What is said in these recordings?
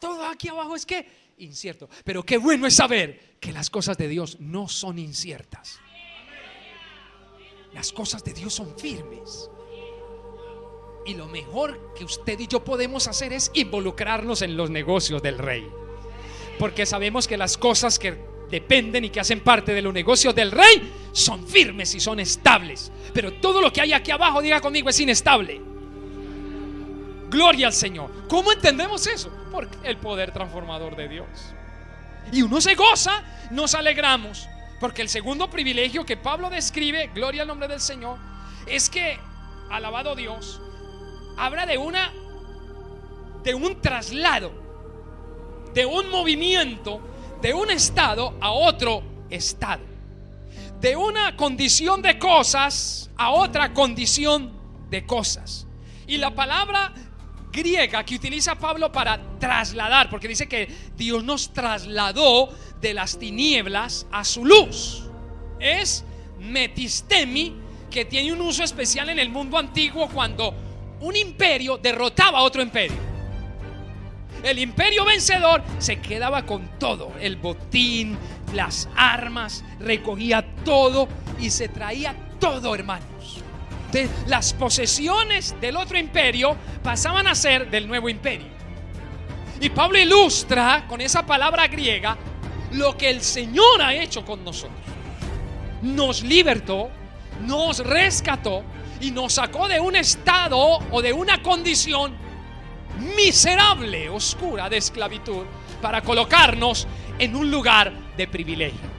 todo aquí abajo es que incierto. Pero qué bueno es saber que las cosas de Dios no son inciertas. Las cosas de Dios son firmes. Y lo mejor que usted y yo podemos hacer es involucrarnos en los negocios del Rey, porque sabemos que las cosas que dependen y que hacen parte de los negocios del Rey son firmes y son estables. Pero todo lo que hay aquí abajo, diga conmigo, es inestable. Gloria al Señor. ¿Cómo entendemos eso? Por el poder transformador de Dios. Y uno se goza, nos alegramos, porque el segundo privilegio que Pablo describe, gloria al nombre del Señor, es que, alabado Dios, habla de un traslado, de un movimiento, de un estado a otro estado, de una condición de cosas a otra condición de cosas. Y la palabra griega que utiliza Pablo para trasladar, porque dice que Dios nos trasladó de las tinieblas a su luz, es metistemi, que tiene un uso especial en el mundo antiguo cuando un imperio derrotaba a otro imperio. El imperio vencedor se quedaba con todo, el botín, las armas, recogía todo y se traía todo, hermanos. Entonces, las posesiones del otro imperio pasaban a ser del nuevo imperio. Y Pablo ilustra con esa palabra griega lo que el Señor ha hecho con nosotros. Nos libertó, nos rescató y nos sacó de un estado o de una condición miserable, oscura, de esclavitud, para colocarnos en un lugar de privilegio,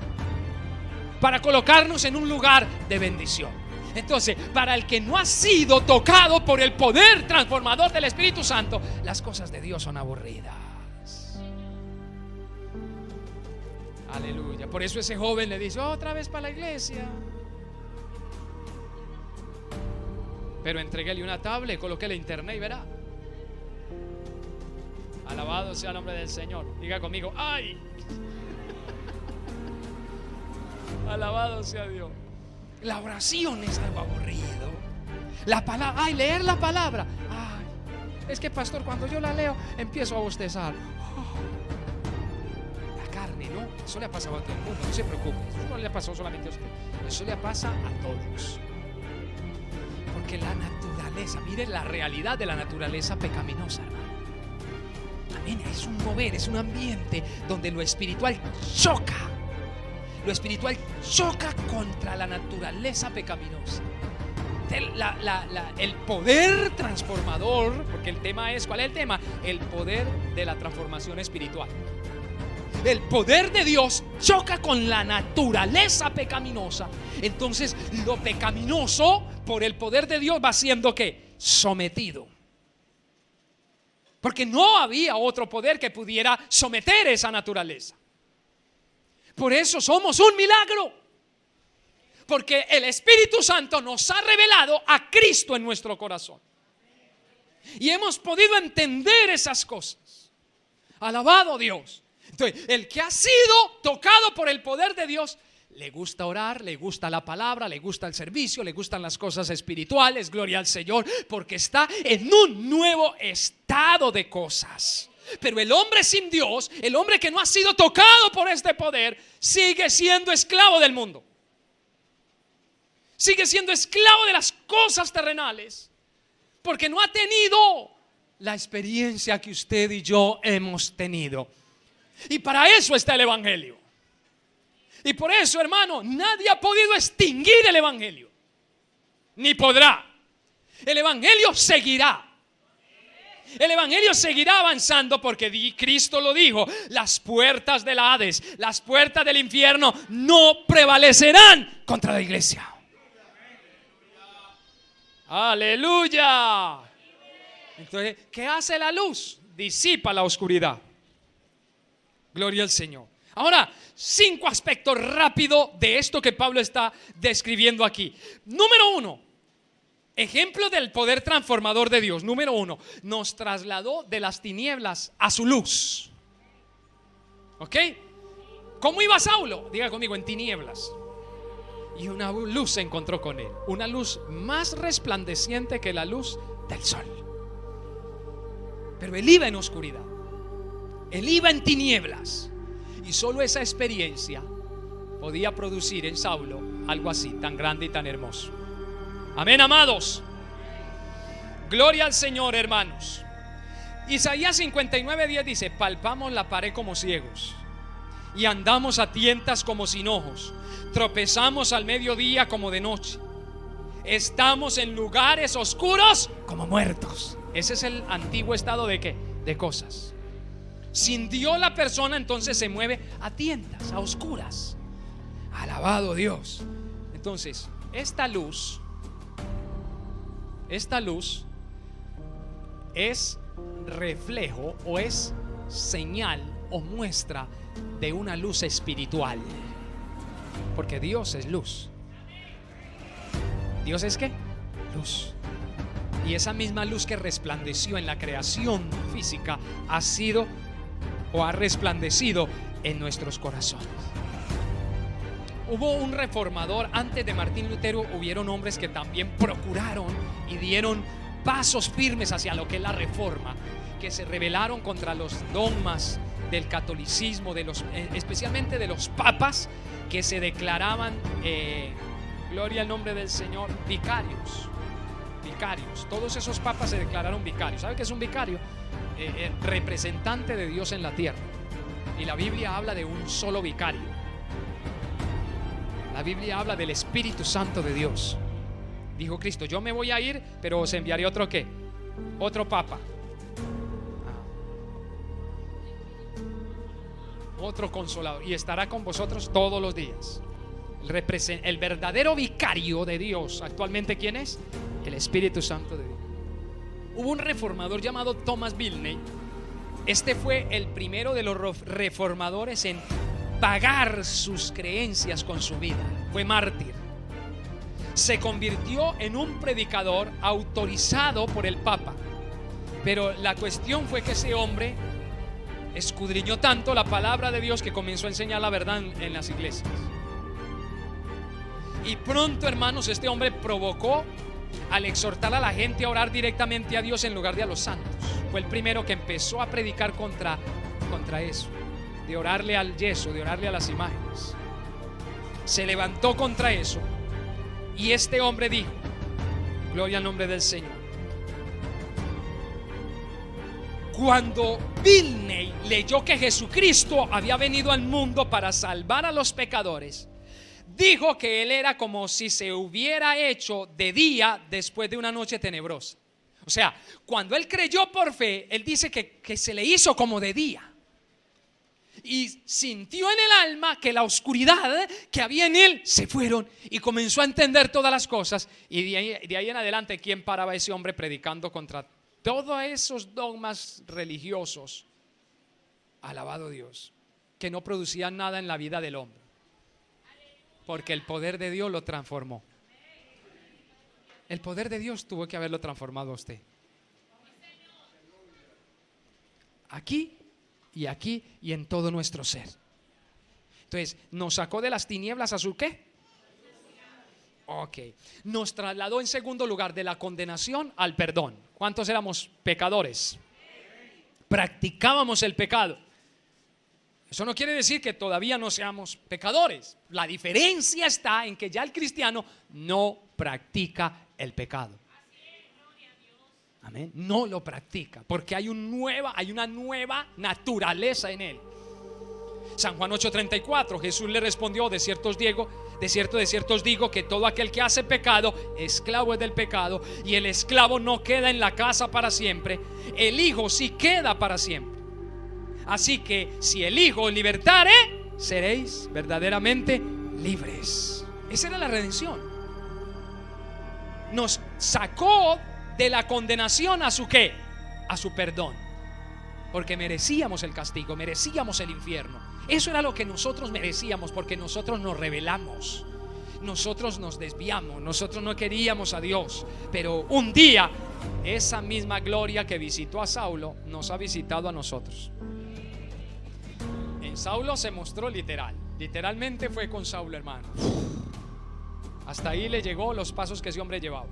para colocarnos en un lugar de bendición. Entonces, para el que no ha sido tocado por el poder transformador del Espíritu Santo, las cosas de Dios son aburridas. Aleluya. Por eso ese joven le dice: otra vez para la iglesia. Pero entréguele una tablet, colóquele internet y verá. Alabado sea el nombre del Señor. Diga conmigo: ¡ay! Alabado sea Dios. La oración es algo aburrido. La palabra, ay, leer la palabra. Ay, es que, pastor, cuando yo la leo empiezo a bostezar. La carne, ¿no? Eso le ha pasado a todo el mundo, no se preocupe. Eso no le ha pasado solamente a usted, eso le pasa a todos. Porque la naturaleza, mire la realidad de la naturaleza pecaminosa, hermano. Amén. Es un mover, es un ambiente donde lo espiritual choca. Lo espiritual choca contra la naturaleza pecaminosa. El poder transformador, porque el tema es, ¿cuál es el tema? El poder de la transformación espiritual. El poder de Dios choca con la naturaleza pecaminosa. Entonces lo pecaminoso, por el poder de Dios, va siendo ¿qué? Sometido. Porque no había otro poder que pudiera someter esa naturaleza. Por eso somos un milagro, porque el Espíritu Santo nos ha revelado a Cristo en nuestro corazón y hemos podido entender esas cosas. Alabado Dios. Entonces, el que ha sido tocado por el poder de Dios, le gusta orar, le gusta la palabra, le gusta el servicio, le gustan las cosas espirituales, gloria al Señor, porque está en un nuevo estado de cosas. Pero el hombre sin Dios, el hombre que no ha sido tocado por este poder, sigue siendo esclavo del mundo. Sigue siendo esclavo de las cosas terrenales, porque no ha tenido la experiencia que usted y yo hemos tenido. Y para eso está el Evangelio. Y por eso, hermano, nadie ha podido extinguir el Evangelio, ni podrá. El Evangelio seguirá. El Evangelio seguirá avanzando, porque Cristo lo dijo: las puertas del Hades, las puertas del infierno no prevalecerán contra la iglesia. Aleluya. Entonces, ¿qué hace la luz? Disipa la oscuridad. Gloria al Señor. Ahora, 5 aspectos rápidos de esto que Pablo está describiendo aquí. Número 1, ejemplo del poder transformador de Dios. Número 1, nos trasladó de las tinieblas a su luz. ¿Ok? ¿Cómo iba Saulo? Diga conmigo: en tinieblas. Y una luz se encontró con él. Una luz más resplandeciente que la luz del sol. Pero él iba en oscuridad. Él iba en tinieblas. Y solo esa experiencia podía producir en Saulo algo así, tan grande y tan hermoso. Amén, amados. Gloria al Señor, hermanos. Isaías 59:10 dice: palpamos la pared como ciegos y andamos a tientas como sin ojos. Tropezamos al mediodía como de noche. Estamos en lugares oscuros como muertos. Ese es el antiguo estado de ¿qué? De cosas. Sin Dios la persona entonces se mueve a tientas, a oscuras. Alabado Dios. Entonces, esta luz es reflejo o es señal o muestra de una luz espiritual. Porque Dios es luz. ¿Dios es qué? Luz. Y esa misma luz que resplandeció en la creación física ha sido o ha resplandecido en nuestros corazones. Hubo un reformador antes de Martín Lutero. Hubieron hombres que también procuraron y dieron pasos firmes hacia lo que es la reforma, que se rebelaron contra los dogmas del catolicismo, especialmente de los papas, que se declaraban, gloria al nombre del Señor, vicarios. Todos esos papas se declararon vicarios. ¿Sabe qué es un vicario? Representante de Dios en la tierra. Y la Biblia habla de un solo vicario. La Biblia habla del Espíritu Santo de Dios. Dijo Cristo: yo me voy a ir, pero os enviaré otro ¿qué? Otro papa, otro consolador, y estará con vosotros todos los días. El verdadero vicario de Dios actualmente, ¿quién es? El Espíritu Santo de Dios. Hubo un reformador llamado Thomas Bilney. Este fue el primero de los reformadores en pagar sus creencias con su vida. Fue mártir. Se convirtió en un predicador autorizado por el Papa. Pero la cuestión fue que ese hombre escudriñó tanto la palabra de Dios que comenzó a enseñar la verdad en las iglesias. Y pronto, hermanos, este hombre provocó al exhortar a la gente a orar directamente a Dios en lugar de a los santos. Fue el primero que empezó a predicar contra eso, de orarle al yeso, de orarle a las imágenes. Se levantó contra eso. Y este hombre dijo, gloria al nombre del Señor, cuando Bilney leyó que Jesucristo había venido al mundo para salvar a los pecadores, dijo que él era como si se hubiera hecho de día después de una noche tenebrosa. O sea, cuando él creyó por fe, él dice que se le hizo como de día. Y sintió en el alma que la oscuridad que había en él se fueron, y comenzó a entender todas las cosas. Y de ahí en adelante, ¿quién paraba a ese hombre predicando contra todos esos dogmas religiosos? Alabado Dios, que no producían nada en la vida del hombre, porque el poder de Dios lo transformó. El poder de Dios tuvo que haberlo transformado a usted. Aquí y aquí y en todo nuestro ser. Entonces, nos sacó de las tinieblas a su ¿qué? Ok. Nos trasladó en segundo lugar de la condenación al perdón. ¿Cuántos éramos pecadores? Practicábamos el pecado. Eso no quiere decir que todavía no seamos pecadores. La diferencia está en que ya el cristiano no practica el pecado. Amén. No lo practica porque hay una nueva naturaleza en él. San Juan 8:34, Jesús le respondió: de cierto os digo que todo aquel que hace pecado, esclavo es del pecado, y el esclavo no queda en la casa para siempre, el Hijo sí queda para siempre. Así que si el Hijo os libertare, seréis verdaderamente libres. Esa era la redención. Nos sacó de la condenación a su ¿qué? A su perdón. Porque merecíamos el castigo, merecíamos el infierno. Eso era lo que nosotros merecíamos, porque nosotros nos rebelamos, nosotros nos desviamos, nosotros no queríamos a Dios. Pero un día esa misma gloria que visitó a Saulo nos ha visitado a nosotros. En Saulo se mostró literalmente fue con Saulo, hermano. Hasta ahí le llegó los pasos que ese hombre llevaba.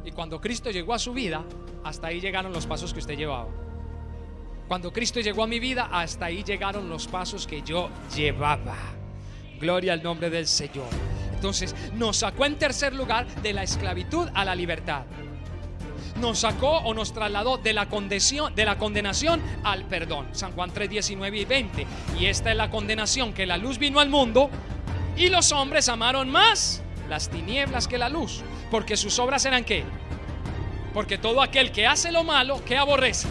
Y cuando Cristo llegó a su vida, hasta ahí llegaron los pasos que usted llevaba. Cuando Cristo llegó a mi vida, hasta ahí llegaron los pasos que yo llevaba. Gloria al nombre del Señor. Entonces nos sacó en tercer lugar de la esclavitud a la libertad. Nos sacó o nos trasladó de la condenación al perdón. San Juan 3, 19 y 20. Y esta es la condenación, que la luz vino al mundo y los hombres amaron más las tinieblas que la luz, porque sus obras eran ¿qué? Porque todo aquel que hace lo malo, ¿qué aborrece?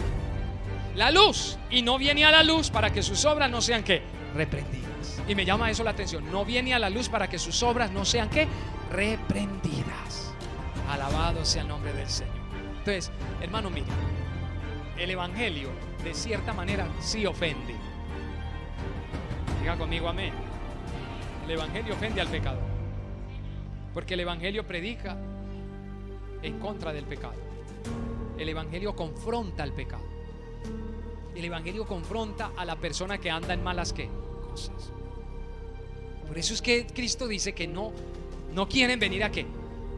La luz, y no viene a la luz para que sus obras no sean ¿qué? Reprendidas. Y me llama eso la atención. No viene a la luz para que sus obras no sean ¿qué? Reprendidas. Alabado sea el nombre del Señor. Entonces, hermano, mire, el evangelio de cierta manera sí ofende. Diga conmigo amén. El evangelio ofende al pecador, porque el evangelio predica en contra del pecado. El evangelio confronta al pecado. El evangelio confronta a la persona que anda en malas ¿qué? Cosas. Por eso es que Cristo dice que no quieren venir a ¿qué?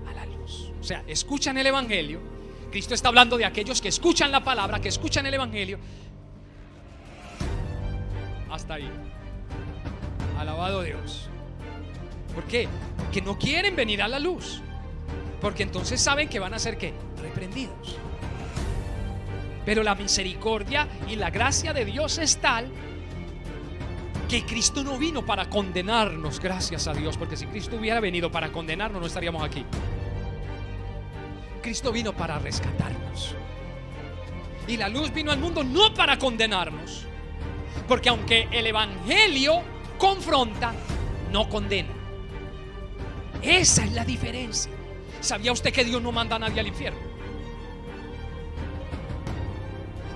A la luz. O sea, escuchan el evangelio. Cristo está hablando de aquellos que escuchan la palabra, que escuchan el evangelio. Hasta ahí. Alabado Dios. ¿Por qué? Porque no quieren venir a la luz, porque entonces saben que van a ser ¿qué? Reprendidos. Pero la misericordia y la gracia de Dios es tal que Cristo no vino para condenarnos, gracias a Dios, porque si Cristo hubiera venido para condenarnos no estaríamos aquí. Cristo vino para rescatarnos. Y la luz vino al mundo no para condenarnos, porque aunque el evangelio confronta, no condena. Esa es la diferencia. ¿Sabía usted que Dios no manda a nadie al infierno?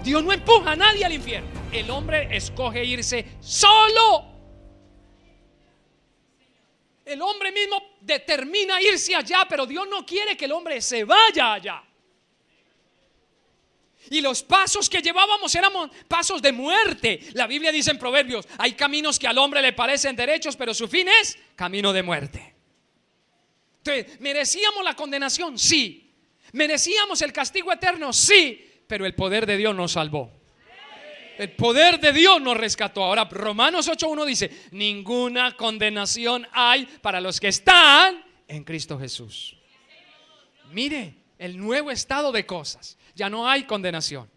Dios no empuja a nadie al infierno. El hombre escoge irse solo. El hombre mismo determina irse allá, pero Dios no quiere que el hombre se vaya allá. Y los pasos que llevábamos eran pasos de muerte. La Biblia dice en Proverbios: hay caminos que al hombre le parecen derechos, pero su fin es camino de muerte. Entonces, ¿merecíamos la condenación? Sí. ¿Merecíamos el castigo eterno? Sí. Pero el poder de Dios nos salvó. El poder de Dios nos rescató. Ahora Romanos 8:1 dice: ninguna condenación hay para los que están en Cristo Jesús. Mire el nuevo estado de cosas. Ya no hay condenación.